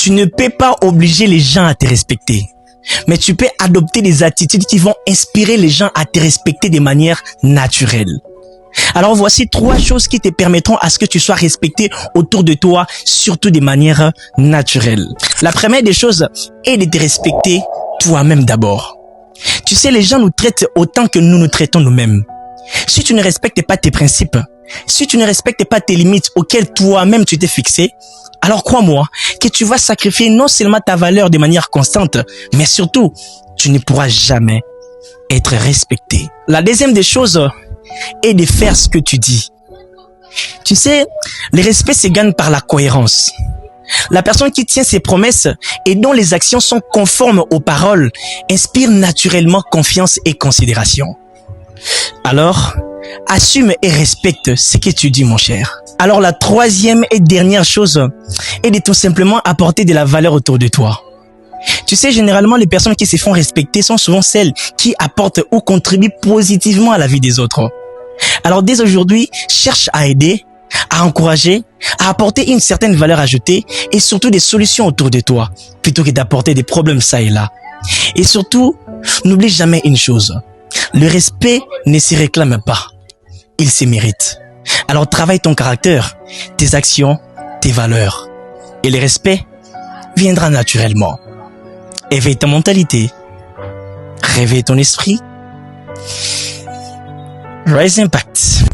Tu ne peux pas obliger les gens à te respecter, mais tu peux adopter des attitudes qui vont inspirer les gens à te respecter de manière naturelle. Alors voici 3 choses qui te permettront à ce que tu sois respecté autour de toi, surtout de manière naturelle. La première des choses est de te respecter toi-même d'abord. Tu sais, les gens nous traitent autant que nous nous traitons nous-mêmes. Si tu ne respectes pas tes principes, si tu ne respectes pas tes limites auxquelles toi-même tu t'es fixé, alors crois-moi que tu vas sacrifier non seulement ta valeur de manière constante, mais surtout, tu ne pourras jamais être respecté. La deuxième des choses est de faire ce que tu dis. Tu sais, le respect se gagne par la cohérence. La personne qui tient ses promesses et dont les actions sont conformes aux paroles inspire naturellement confiance et considération. Alors, assume et respecte ce que tu dis, mon cher. Alors, la troisième et dernière chose est de tout simplement apporter de la valeur autour de toi. Tu sais, généralement, les personnes qui se font respecter sont souvent celles qui apportent ou contribuent positivement à la vie des autres. Alors, dès aujourd'hui, cherche à aider, à encourager, à apporter une certaine valeur ajoutée et surtout des solutions autour de toi, plutôt que d'apporter des problèmes ça et là. Et surtout, n'oublie jamais une chose. Le respect ne se réclame pas. Il se mérite. Alors travaille ton caractère, tes actions, tes valeurs. Et le respect viendra naturellement. Éveille ta mentalité. Réveille ton esprit. Rise Impact.